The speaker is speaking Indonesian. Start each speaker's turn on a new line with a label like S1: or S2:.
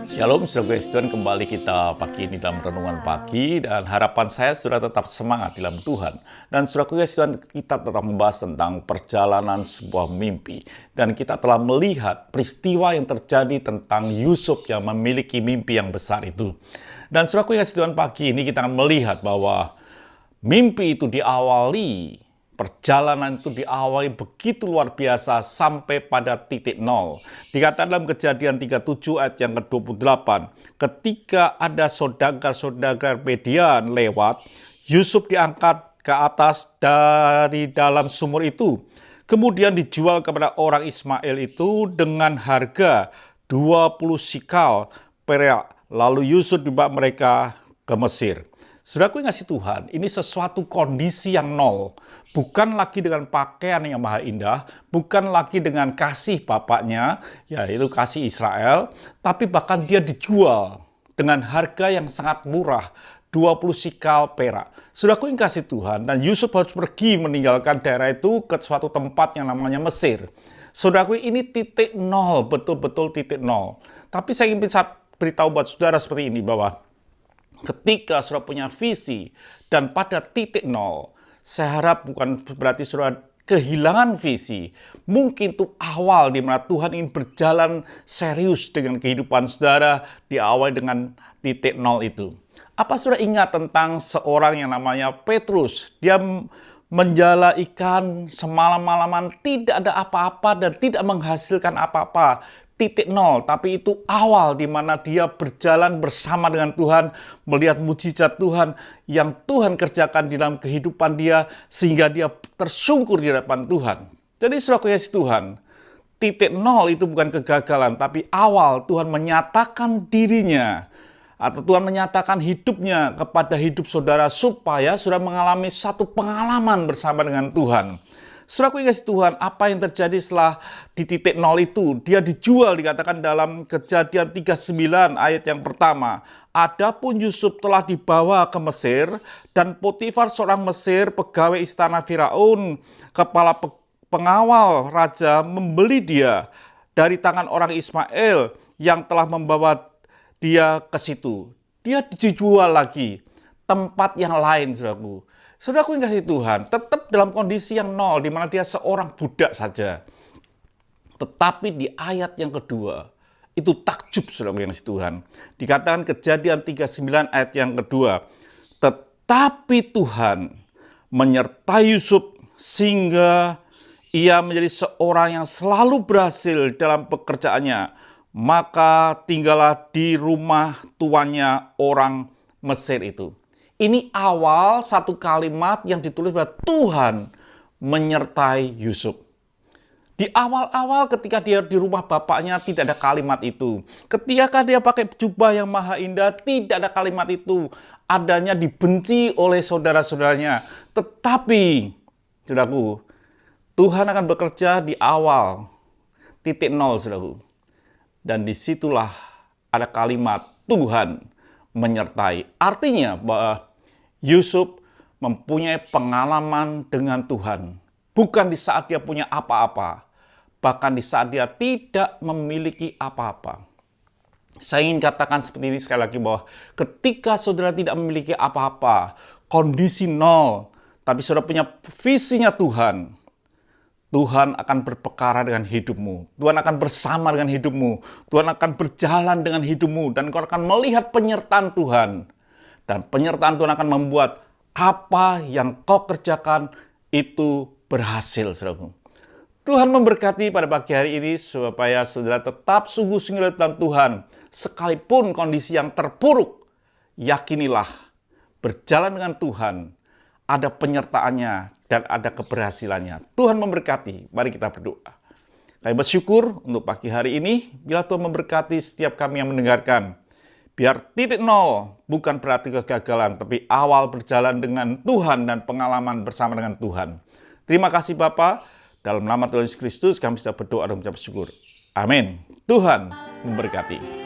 S1: Shalom, saudara Tuhan, kembali kita pagi ini dalam renungan pagi, dan harapan saya sudah tetap semangat dalam Tuhan. Dan saudara Tuhan, kita tetap membahas tentang perjalanan sebuah mimpi. Dan kita telah melihat peristiwa yang terjadi tentang Yusuf yang memiliki mimpi yang besar itu. Dan saudara Tuhan, pagi ini kita akan melihat bahwa mimpi itu diawali, perjalanan itu diawali begitu luar biasa sampai pada titik nol. Dikatakan dalam Kejadian 37 ayat yang ke-28, ketika ada saudagar-saudagar Midian lewat, Yusuf diangkat ke atas dari dalam sumur itu. Kemudian dijual kepada orang Ismail itu dengan harga 20 sikal perak. Lalu Yusuf dibawa mereka ke Mesir. Saudaraku yang kasih Tuhan, ini sesuatu kondisi yang nol. Bukan lagi dengan pakaian yang maha indah, bukan lagi dengan kasih bapaknya, yaitu kasih Israel, tapi bahkan dia dijual dengan harga yang sangat murah, 20 sikal perak. Saudaraku yang kasih Tuhan, dan Yusuf harus pergi meninggalkan daerah itu ke suatu tempat yang namanya Mesir. Saudaraku, ini titik nol, betul-betul titik nol. Tapi saya ingin beritahu buat saudara seperti ini, bahwa ketika saudara punya visi dan pada titik nol, saya harap bukan berarti saudara kehilangan visi. Mungkin itu awal di mana Tuhan ingin berjalan serius dengan kehidupan saudara, diawali dengan titik nol itu. Apa saudara ingat tentang seorang yang namanya Petrus? Dia menjala ikan semalam-malaman, tidak ada apa-apa dan tidak menghasilkan apa-apa. Titik nol, tapi itu awal di mana dia berjalan bersama dengan Tuhan, melihat mujizat Tuhan yang Tuhan kerjakan di dalam kehidupan dia, sehingga dia tersungkur di hadapan Tuhan. Jadi saudara kasih Tuhan, titik nol itu bukan kegagalan, tapi awal Tuhan menyatakan dirinya, atau Tuhan menyatakan hidupnya kepada hidup saudara, supaya saudara mengalami satu pengalaman bersama dengan Tuhan. Saudaraku yang kasih Tuhan, apa yang terjadi setelah di titik nol itu? Dia dijual, dikatakan dalam Kejadian 39 ayat yang pertama. Adapun Yusuf telah dibawa ke Mesir, dan Potifar seorang Mesir, pegawai istana Firaun, kepala pengawal raja, membeli dia dari tangan orang Ismail yang telah membawa dia ke situ. Dia dijual lagi, tempat yang lain, saudaraku. Saudaraku yang kasih Tuhan, tetap dalam kondisi yang nol, di mana dia seorang budak saja. Tetapi di ayat yang kedua, itu takjub, saudaraku yang kasih Tuhan. Dikatakan Kejadian 39 ayat yang kedua, tetapi Tuhan menyertai Yusuf sehingga ia menjadi seorang yang selalu berhasil dalam pekerjaannya. Maka tinggallah di rumah tuannya orang Mesir itu. Ini awal satu kalimat yang ditulis bahwa Tuhan menyertai Yusuf. Di awal-awal ketika dia di rumah bapaknya tidak ada kalimat itu. Ketika dia pakai jubah yang maha indah, tidak ada kalimat itu. Adanya dibenci oleh saudara-saudaranya. Tetapi, saudaraku, Tuhan akan bekerja di awal titik nol, saudaraku. Dan disitulah ada kalimat Tuhan menyertai. Artinya bahwa Yusuf mempunyai pengalaman dengan Tuhan. Bukan di saat dia punya apa-apa, bahkan di saat dia tidak memiliki apa-apa. Saya ingin katakan seperti ini sekali lagi, bahwa ketika saudara tidak memiliki apa-apa, kondisi nol, tapi saudara punya visinya Tuhan, Tuhan akan berperkara dengan hidupmu. Tuhan akan bersama dengan hidupmu. Tuhan akan berjalan dengan hidupmu. Dan kau akan melihat penyertaan Tuhan. Dan penyertaan Tuhan akan membuat apa yang kau kerjakan itu berhasil, saudaraku. Tuhan memberkati pada pagi hari ini supaya saudara tetap sungguh-sungguh dalam Tuhan. Sekalipun kondisi yang terpuruk, yakinilah berjalan dengan Tuhan. Ada penyertaannya dan ada keberhasilannya. Tuhan memberkati. Mari kita berdoa. Kami bersyukur untuk pagi hari ini. Bila Tuhan memberkati setiap kami yang mendengarkan. Biar titik nol bukan berarti kegagalan, tapi awal berjalan dengan Tuhan dan pengalaman bersama dengan Tuhan. Terima kasih Bapa. Dalam nama Tuhan Yesus Kristus kami bisa berdoa dan mengucap syukur. Amin. Tuhan memberkati.